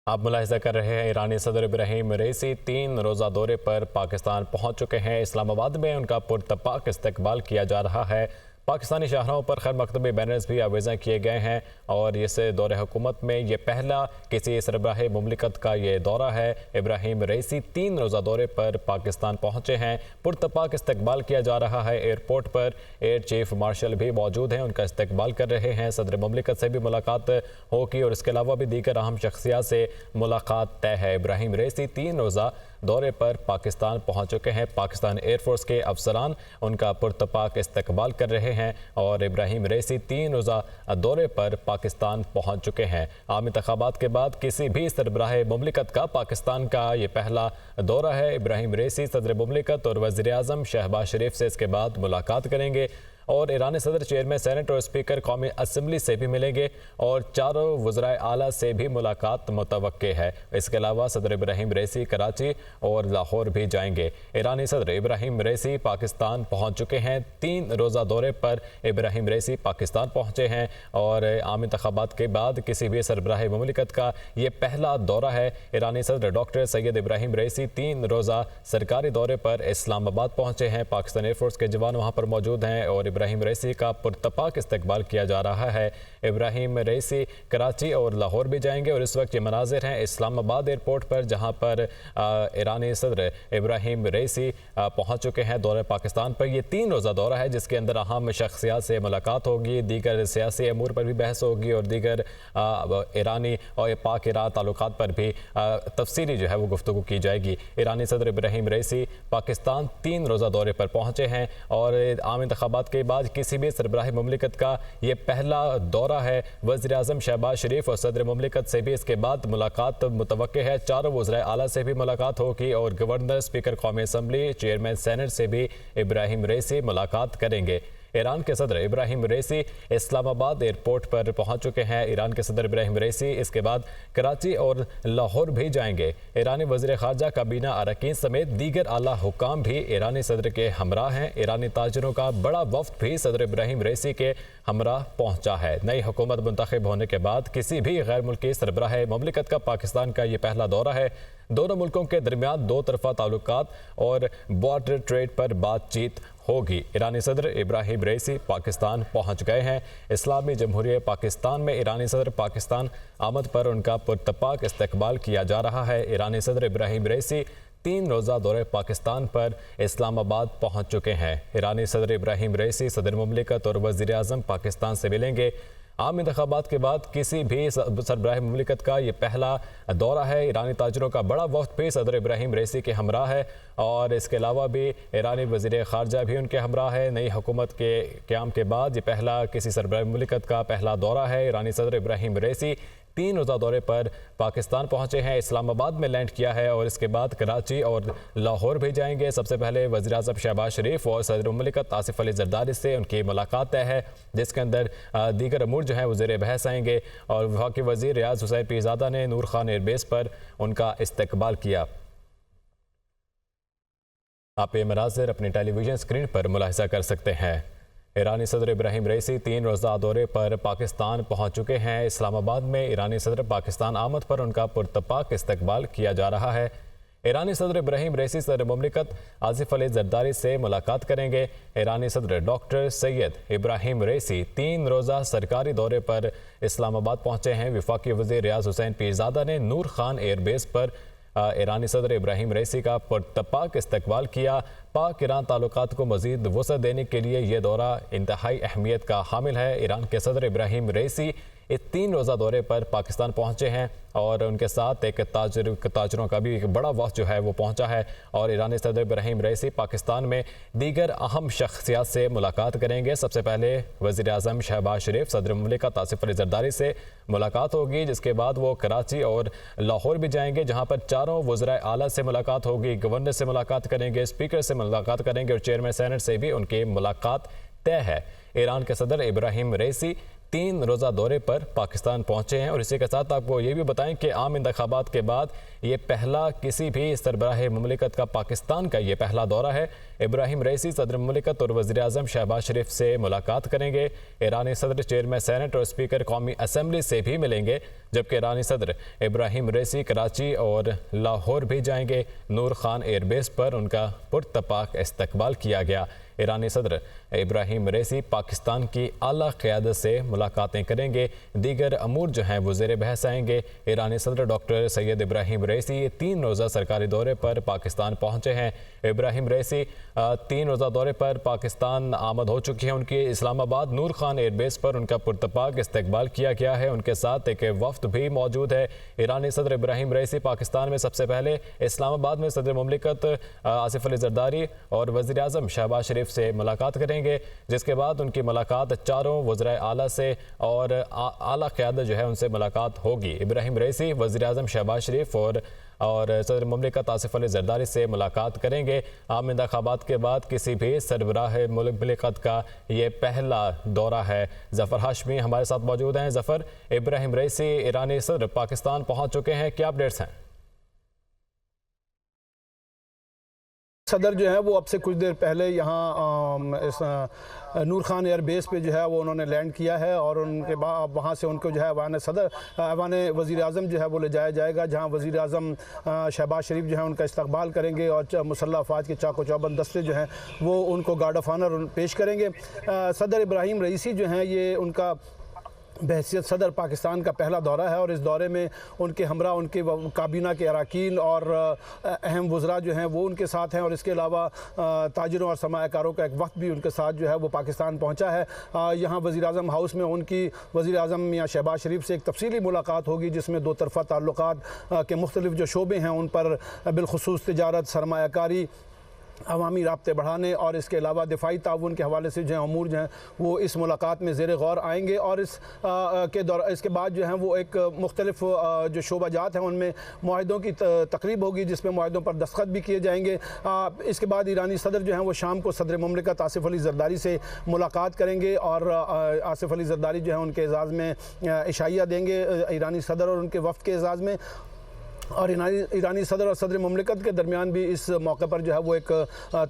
आप मुलाहिजा कर रहे हैं ईरानी सदर इब्राहिम रईसी 3 रोज़ा दौरे पर पाकिस्तान पहुंच चुके हैं। इस्लामाबाद में उनका पुरतपाक इस्तकबाल किया जा रहा है। पाकिस्तानी शाहराहों पर खैर मकतबी बैनर्स भी आवेज़ा किए गए हैं और इस दौरे हुकूमत में ये पहला किसी सरबराह मुमलिकत का ये दौरा है। इब्राहिम रईसी 3 रोज़ा दौरे पर पाकिस्तान पहुंचे हैं। पुरतपाक इस्तकबाल किया जा रहा है। एयरपोर्ट पर एयर चीफ मार्शल भी मौजूद हैं, उनका इस्तकबाल कर रहे हैं। सदर मुमलिकत से भी मुलाकात होगी और इसके अलावा भी दीगर अहम शख्सियात से मुलाकात तय है। इब्राहिम रईसी 3 रोज़ा दौरे पर पाकिस्तान पहुंच चुके हैं। पाकिस्तान एयरफोर्स के अफसरान उनका पुरतपाक इस्तकबाल कर रहे हैं और इब्राहिम रईसी 3 रोज़ा दौरे पर पाकिस्तान पहुंच चुके हैं। आम इंतखाबात के बाद किसी भी सरबराह मुमलिकत का पाकिस्तान का ये पहला दौरा है। इब्राहिम रईसी सदर मुमलिकत और वज़ीर आज़म शहबाज शरीफ से इसके बाद मुलाकात करेंगे और ईरानी सदर चेयरमैन सेनेट और स्पीकर कौमी असम्बली से भी मिलेंगे और चारों वज़राए आला से भी मुलाकात मुतवक्के है। इसके अलावा सदर इब्राहिम रईसी कराची और लाहौर भी जाएंगे। ईरानी सदर इब्राहिम रईसी पाकिस्तान पहुंच चुके हैं। 3 रोज़ा दौरे पर इब्राहिम रईसी पाकिस्तान पहुंचे हैं और आम इंतखाबात के बाद किसी भी सरबराह मुमलिकत का ये पहला दौरा है। ईरानी सदर डॉक्टर सैयद इब्राहिम रईसी 3 रोज़ा सरकारी दौरे पर इस्लामाबाद पहुंचे हैं। पाकिस्तान एयरफोर्स के जवान वहाँ पर मौजूद हैं और इब्राहिम रईसी का पुरतपाक इस्तकबाल किया जा रहा है। इब्राहिम रईसी कराची और लाहौर भी जाएंगे और इस वक्त ये मनाजिर हैं इस्लामाबाद एयरपोर्ट पर, जहां पर ईरानी सदर इब्राहिम रईसी पहुंच चुके हैं दौरे पाकिस्तान पर। यह 3 रोज़ा दौरा है जिसके अंदर अहम शख्सियात से मुलाकात होगी, दीगर सियासी अमूर पर भी बहस होगी और दीगर ईरानी और पाक ईरान ताल्लुकात पर भी तफसीली जो है वो गुफ्तगू की जाएगी। ईरानी सदर इब्राहिम रईसी पाकिस्तान 3 रोज़ा दौरे पर पहुंचे हैं और आम इंतखाबात के बाद किसी भी सरबराह मुमलिकत का ये पहला दौरा है। वज़ीर आज़म शहबाज शरीफ और सदर मुमलिकत से भी इसके बाद मुलाकात मुतवक्के है। चारों वज़राए आला से भी मुलाकात होगी और गवर्नर, स्पीकर कौमी असम्बली, चेयरमैन सेनेट से भी इब्राहिम रईसी मुलाकात करेंगे। ईरान के सदर इब्राहिम रईसी इस्लामाबाद एयरपोर्ट पर पहुंच चुके हैं। ईरान के सदर इब्राहिम रईसी इसके बाद कराची और लाहौर भी जाएंगे। ईरानी वज़ीर ख़ारजा काबीना अरकान समेत दीगर आला हुकाम भी ईरानी सदर के हमरा हैं। ईरानी ताजरों का बड़ा वफ्द भी सदर इब्राहिम रईसी के हमरा पहुंचा है। नई हुकूमत मुंतखब होने के बाद किसी भी गैर मुल्की सरबराह मुमलिकत का पाकिस्तान का ये पहला दौरा है। दोनों मुल्कों के दरमियान 2 तरफ़ा ताल्लुकात और बॉर्डर ट्रेड पर बातचीत होगी। ईरानी सदर इब्राहिम रईसी पाकिस्तान पहुंच गए हैं। इस्लामी जमहूरियत पाकिस्तान में ईरानी सदर पाकिस्तान आमद पर उनका पुरतपाक इस्तकबाल किया जा रहा है। ईरानी सदर इब्राहिम रईसी 3 रोज़ा दौरे पाकिस्तान पर इस्लामाबाद पहुंच चुके हैं। ईरानी सदर इब्राहिम रईसी सदर मुमलिकत और वज़ीर आज़म पाकिस्तान से मिलेंगे। आम इंतखाबात के बाद किसी भी सरबराह मुमलिकत का ये पहला दौरा है। ईरानी ताजरों का बड़ा वफ्द भी सदर इब्राहिम रईसी के हमरा है और इसके अलावा भी ईरानी वज़ीर ख़ारजा भी उनके हमरा है। नई हुकूमत के क़याम के बाद ये पहला किसी सरबराह मुमलिकत का पहला दौरा है। ईरानी सदर इब्राहिम रईसी 3 रोज़ा दौरे पर पाकिस्तान पहुंचे हैं। इस्लामाबाद में लैंड किया है और इसके बाद कराची और लाहौर भी जाएंगे। सबसे पहले वज़ीर आज़म शहबाज शरीफ और सदर मुमलिकत आसिफ अली ज़रदारी से उनकी मुलाकात तय है, जिसके अंदर दीगर अमूर जो हैं वो ज़ेर बहस आएंगे और वफाकी वज़ीर रियाज हुसैन पीरज़ादा ने नूर खान एयरबेस पर उनका इस्तकबाल किया। आप ये मनाज़िर अपनी टेलीविज़न स्क्रीन पर मुलाहिज़ा कर सकते हैं। ईरानी सदर इब्राहिम रईसी 3 रोज़ा दौरे पर पाकिस्तान पहुंच चुके हैं। इस्लामाबाद में ईरानी सदर पाकिस्तान आमद पर उनका पुरतपाक इस्तकबाल किया जा रहा है। ईरानी सदर इब्राहिम रईसी सदर मुमलिकत आसिफ अली ज़रदारी से मुलाकात करेंगे। ईरानी सदर डॉक्टर सैयद इब्राहिम रईसी 3 रोज़ा सरकारी दौरे पर इस्लामाबाद पहुंचे हैं। वफाकी वज़ीर रियाज हुसैन पीरज़ादा ने नूर खान एयरबेस पर ईरानी सदर इब्राहिम रईसी का पुरतपाक इस्तकबाल किया। पाक ईरान ताल्लुकात को मज़ीद वसअत देने के लिए यह दौरा इंतहाई अहमियत का हामिल है। ईरान के सदर इब्राहिम रईसी इस 3 रोज़ा दौरे पर पाकिस्तान पहुंचे हैं और उनके साथ एक ताजरों का भी एक बड़ा वक्त जो है वो पहुंचा है और ईरानी सदर इब्राहिम रईसी पाकिस्तान में दीगर अहम शख्सियात से मुलाकात करेंगे। सबसे पहले वज़ीर आज़म शहबाज शरीफ, सदर मुमलिकत आसिफ अली ज़रदारी से मुलाकात होगी, जिसके बाद वो कराची और लाहौर भी जाएंगे, जहाँ पर चारों वज़राए आला से मुलाकात होगी, गवर्नर से मुलाकात करेंगे, स्पीकर से मुलाकात करेंगे और चेयरमैन सेनेट से भी उनकी मुलाकात तय है। ईरान के सदर इब्राहिम रईसी 3 रोज़ा दौरे पर पाकिस्तान पहुंचे हैं। और इसी के साथ आपको ये भी बताएं कि आम इंतखाबात के बाद ये पहला किसी भी सरबराह मुमलिकत का पाकिस्तान का ये पहला दौरा है। इब्राहिम रईसी सदर मुमलिकत और वज़ीर आज़म शहबाज शरीफ से मुलाकात करेंगे। ईरानी सदर चेयरमैन सेनेट और स्पीकर कौमी असम्बली से भी मिलेंगे, जबकि ईरानी सदर इब्राहिम रईसी कराची और लाहौर भी जाएंगे। नूर खान एयरबेस पर उनका पुरतपाक इस्तकबाल किया गया। ईरानी सदर इब्राहिम रईसी पाकिस्तान की आला क़यादत से मुलाकातें करेंगे। दीगर अमूर जो हैं वो ज़ेर बहस आएंगे। ईरानी सदर डॉक्टर सैयद इब्राहिम रईसी 3 रोज़ा सरकारी दौरे पर पाकिस्तान पहुँचे हैं। इब्राहिम रईसी 3 रोज़ा दौरे पर पाकिस्तान आमद हो चुकी हैं। उनकी इस्लामाबाद नूर खान एयरबेस पर उनका पुरतपाक इस्तकबाल किया गया है। उनके साथ एक वफ्द भी मौजूद है। ईरानी सदर इब्राहिम रईसी पाकिस्तान में सबसे पहले इस्लामाबाद में सदर मुमलिकत आसिफ अली जरदारी और वज़ीर आज़म शहबाज शरीफ से मुलाकात करेंगे, जिसके बाद उनकी मुलाकात चारों वज़राए आला से और आला क़यादत जो है उनसे मुलाकात होगी। इब्राहिम रईसी वज़ीर आज़म शहबाज शरीफ और सदर मुमलिकत आसिफ अली जरदारी से मुलाकात करेंगे। आम इंतखाबात के बाद किसी भी सरबराह मुमलिकत का ये पहला दौरा है। ज़फ़र हाशमी हमारे साथ मौजूद हैं। ज़फ़र, इब्राहिम रईसी ईरानी सदर पाकिस्तान पहुँच चुके हैं, क्या अपडेट्स हैं? सदर जो है वो अब से कुछ देर पहले यहाँ नूर खान एयरबेस पे जो है वो उन्होंने लैंड किया है और उनके बाद वहाँ से उनको जो है ऐवान वज़ीर आज़म जो है वो ले जाया जाएगा, जहाँ वज़ीर आज़म शहबाज शरीफ जो है उनका इस्तकबाल करेंगे और मुसल्लह अफ़वाज के चाको चौबंद दस्ते जो हैं वो उनको गार्ड ऑफ ऑनर पेश करेंगे। सदर इब्राहिम रईसी जो हैं ये उनका बहैसियत सदर पाकिस्तान का पहला दौरा है और इस दौरे में उनके हमरा उनके काबीना के अराकीन और अहम वज़रा जो हैं वो उनके साथ हैं और इसके अलावा ताजिरों और सरमायाकारों का एक वक्त भी उनके साथ जो है वो पाकिस्तान पहुंचा है। यहाँ वज़ीर आज़म हाउस में उनकी वज़ीर आज़म मियां शहबाज शरीफ से एक तफसीली मुलाकात होगी, जिसमें दो तरफ़ा ताल्लुकात के मुख्तलिफ जो शोबे हैं उन पर बिलखुसूस तिजारत, सरमायाकारी, अवामी राब्ते बढ़ाने और इसके अलावा दिफाई ताउन के हवाले से जो है अमूर जो हैं वो इस मुलाकात में ज़ेर गौर आएंगे। और इसके बाद जो है वो एक मुख्तलिफ जो शोबाजात हैं उनमें मुआहिदों की तकरीब होगी, जिसमें मुआहिदों पर दस्तखत भी किए जाएंगे। इसके बाद ईरानी सदर जो हैं वो शाम को सदर मुमलिकत आसिफ अली जरदारी से मुलाकात करेंगे और आसिफ अली जरदारी जो है उनके एजाज़ में इशाइया देंगे ईरानी सदर और उनके वफ़द के एजाज़ में। और ईरानी सदर और सदर मुमलिकत के दरमियान भी इस मौके पर जो है वो एक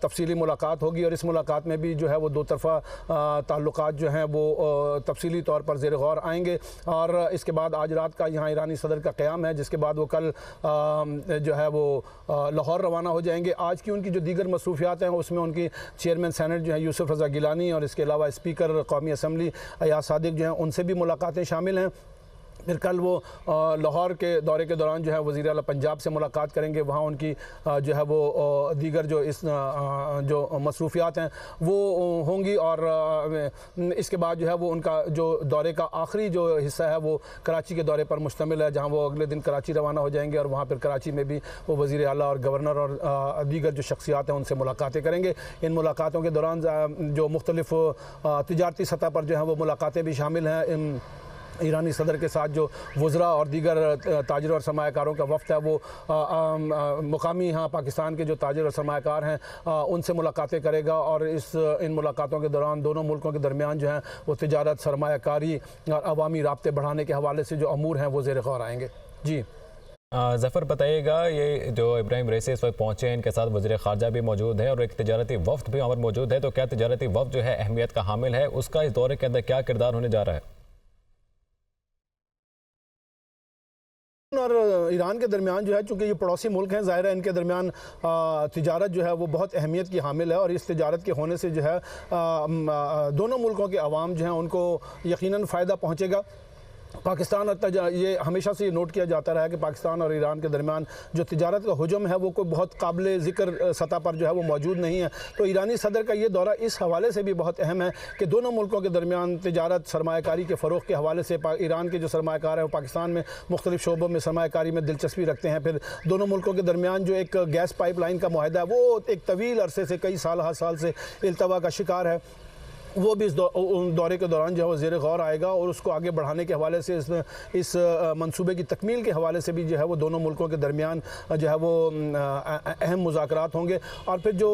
तफसीली मुलाकात होगी और इस मुलाकात में भी जो है वो दो तरफ़ा ताल्लुकात जो हैं वो तफसीली तौर पर ज़ेर गौर आएंगे। और इसके बाद आज रात का यहाँ ईरानी सदर का क़याम है, जिसके बाद वो कल जो है वो लाहौर रवाना हो जाएंगे। आज की उनकी जो दीगर मसरूफियात हैं उसमें उनकी चेयरमैन सेनेट जो है यूसुफ रज़ा गिलानी और इसके अलावा स्पीकर कौमी असम्बली अयाज सादिक जो हैं उनसे भी मुलाकातें शामिल हैं। फिर कल वो लाहौर के दौरे के दौरान जो है वज़ीर आला पंजाब से मुलाकात करेंगे, वहाँ उनकी जो है वो दीगर जो जो मसरूफियात हैं वो होंगी। और इसके बाद जो है वो उनका जो दौरे का आखिरी जो हिस्सा है वो कराची के दौरे पर मुश्तमिल है, जहाँ वो अगले दिन कराची रवाना हो जाएंगे और वहाँ फिर कराची में भी वो वज़ीर आला और गवर्नर और दीगर जो शख्सियात हैं उनसे मुलाकातें करेंगे। इन मुलाकातों के दौरान जो मुख्तलिफ तिजारती सतह पर जो है वो मुलाकातें भी शामिल हैं। ईरानी सदर के साथ जो वज़रा और दीगर ताजिर और सरमायाकारों का वफ़द है वो मुकामी यहाँ पाकिस्तान के जो ताजिर और सरमायाकार हैं उनसे मुलाकातें करेगा और इन मुलाकातों के दौरान दोनों मुल्कों के दरमियान जो है वो तिजारत, सरमायाकारी और अवामी राब्ते बढ़ाने के हवाले से जो अमूर हैं वो ज़ेर गौर आएंगे। जी ज़फ़र, बताइएगा ये जो इब्राहिम रईसी इस वक्त पहुँचे हैं, इनके साथ वज़ीर ख़ारजा भी मौजूद है और एक तिजारती वफ़द भी वहाँ पर मौजूद है, तो क्या तिजारती वफ़द जो है अहमियत का हामिल है, उसका इस दौरे के अंदर क्या किरदार होने जा रहा है? और ईरान के दरमियान जो है, चूँकि ये पड़ोसी मुल्क हैं, ज़ाहिर है इनके दरमियान तिजारत जो है वो बहुत अहमियत की हामिल है और इस तिजारत के होने से जो है दोनों मुल्कों के अवाम जो हैं उनको यकीनन फ़ायदा पहुँचेगा। पाकिस्तान और ये हमेशा से ये नोट किया जाता रहा है कि पाकिस्तान और ईरान के दरमियान जो तिजारत का हुजम है वो कोई बहुत काबिल ज़िक्र सतह पर जो है वो मौजूद नहीं है। तो ईरानी सदर का ये दौरा इस हवाले से भी बहुत अहम है कि दोनों मुल्कों के दरमियान तिजारत, सरमायाकारी के फ़रोग़ के हवाले से ईरान के जो सरमायाकार है वो पाकिस्तान में मुख्तलिफ शोबों में सरमायाकारी में दिलचस्पी रखते हैं। फिर दोनों मुल्कों के दरमियान जो एक गैस पाइप लाइन का मुआहदा है वो एक तवील अरसे से, कई साल से इल्तवा का शिकार है। वो भी इस दौरे के दौरान जो है वो ज़ेर गौर आएगा और उसको आगे बढ़ाने के हवाले से इस मंसूबे की तकमील के हवाले से भी जो है वो दोनों मुल्कों के दरमियान जो है वो अहम मुज़ाकरात होंगे। और फिर जो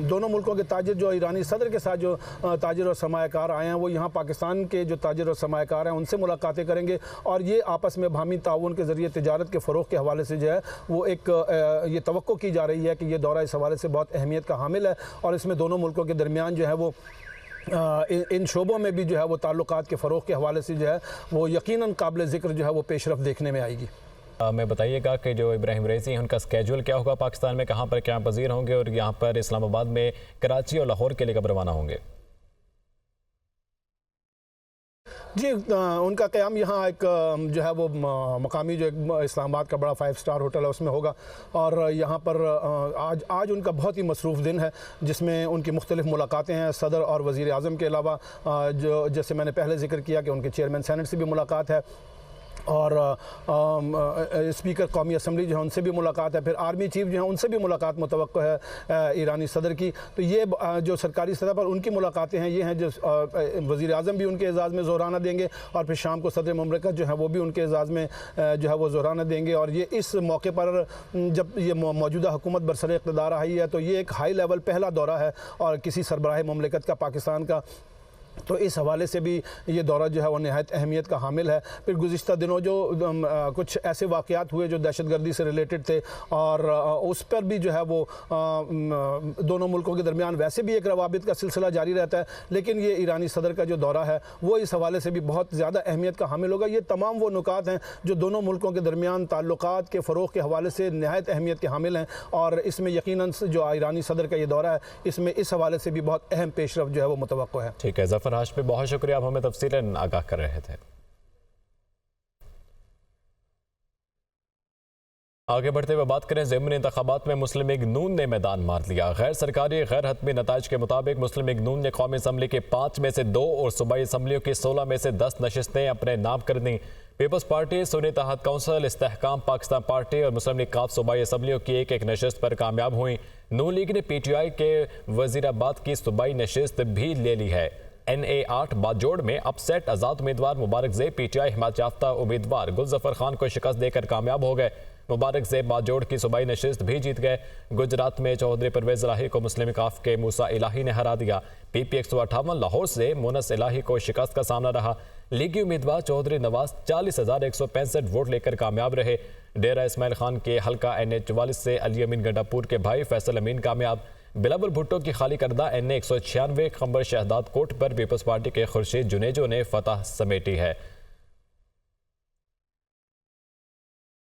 दोनों मुल्कों के ताजिर जो ईरानी सदर के साथ जो ताजिर और सरमायाकार आए हैं वो यहाँ पाकिस्तान के जो ताजिर और सरमायाकार हैं उनसे मुलाकातें करेंगे और ये आपस में बाहमी ताउन के ज़रिए तिजारत के फ़रोग़ के हवाले से जो है वो एक ये तवक्को की जा रही है कि ये दौरा इस हवाले से बहुत अहमियत का हामिल है और इसमें दोनों मुल्कों के दरमियान जो है वो इन शोबों में भी जो है वो ताल्लुकात के फ़रोग़ के हवाले से जो है वो यकीनन काबिल ज़िक्र जो है वो पेशरफ़ देखने में आएगी। मैं बताइएगा कि जो इब्राहिम रईसी हैं उनका स्केड्यूल क्या होगा, पाकिस्तान में कहाँ पर क्या पजीर होंगे और यहाँ पर इस्लामाबाद में, कराची और लाहौर के लिए कब रवाना होंगे? जी उनका क़याम यहाँ एक जो है वो मकामी जो एक इस्लामाबाद का बड़ा 5 स्टार होटल है उसमें होगा और यहाँ पर आज उनका बहुत ही मसरूफ़ दिन है जिसमें उनकी मुख्तलिफ़ मुलाकातें हैं सदर और वज़ीर आज़म के अलावा, जो जैसे मैंने पहले जिक्र किया कि उनके चेयरमैन सेनेट से भी मुलाकात है और स्पीकर कौमी असम्बली जो है उनसे भी मुलाकात है, फिर आर्मी चीफ जो है उनसे भी मुलाकात मुतवक्को है ईरानी सदर की। तो ये जो सरकारी सतह पर उनकी मुलाकातें हैं ये हैं जो वज़ीर आज़म भी उनके एजाज़ में ज़ोराना देंगे और फिर शाम को सदर मुमलिकत जो है वो भी उनके एजाज़ में जो है वो ज़ोराना देंगे। और ये इस मौके पर जब ये मौजूदा हुकूमत बरसर इक़्तिदार आई है तो ये एक हाई लेवल पहला दौरा है और किसी सरबराह मुमलिकत का पाकिस्तान का, तो इस हवाले से भी ये दौरा जो है वो नहायत अहमियत का हामिल है। फिर गुज़िश्ता दिनों जो कुछ ऐसे वाक़यात हुए जो दहशतगर्दी से रिलेटेड थे और उस पर भी जो है वो दोनों मुल्कों के दरमियान वैसे भी एक रवाबित का सिलसिला जारी रहता है, लेकिन ये ईरानी सदर का जो दौरा है वो इस हवाले से भी बहुत ज़्यादा अहमियत का हामिल होगा। ये तमाम वो नुकात हैं जो दोनों मुल्कों के दरमियान ताल्लुकात के फ़रोग़ के हवाले से नहायत अहमियत के हामिल हैं और इसमें यकीनन जो ईरानी सदर का ये दौरा है इसमें इस हवाले से भी बहुत अहम पेशरफ जो है वो मुतवक्को है। ठीक है ज़फ़र हाशमी, बहुत शुक्रिया, आप हमें तफसीलन आगाह कर रहे थे। आगे बढ़ते हुए बात करें, ज़िमनी इंतखाबात में मुस्लिम लीग नून ने मैदान मार लिया। गैर सरकारी गैर हतमी नताइज के मुताबिक मुस्लिम लीग नून ने कौमी असम्बली के 5 में से 2 और सूबाई असम्बलियों की 16 में से 10 नशिस्तें अपने नाम कर दी। पीपल्स पार्टी, सुन्नी तहत काउंसिल, इस्तेहकाम पाकिस्तान पार्टी और मुस्लिम लीग काफ सूबाई असम्बलियों की एक एक नशिस्त पर कामयाब हुई। नून लीग ने PTI के वजीराबाद की सूबाई नशिस्त भी ले ली है। NA8 बाजोड़ में अपसेट आज़ाद उम्मीदवार मुबारक ज़ेब PTI हिमायत याफ्ता उम्मीदवार गुलज़फ़र खान को शिकस्त देकर कामयाब हो गए। मुबारक ज़ेब बाजोड़ की सूबाई नशिस्त भी जीत गए। गुजरात में चौधरी परवेज़ इलाही को मुस्लिम काफ के मूसा इलाही ने हरा दिया। PP 158 लाहौर से मुनस इलाही को शिकस्त का सामना रहा। लीगी उम्मीदवार चौधरी नवाज 40,165 वोट लेकर कामयाब रहे। डेरा इस्माइल खान के हल्का NA44 से अली अमीन गंडापुर के भाई फैसल अमीन कामयाब। बिलावल भुट्टो की खाली करदा NA 196 खंबर शहदाद कोट पर पीपल्स पार्टी के खुर्शीद जुनेजो ने फतह समेटी है।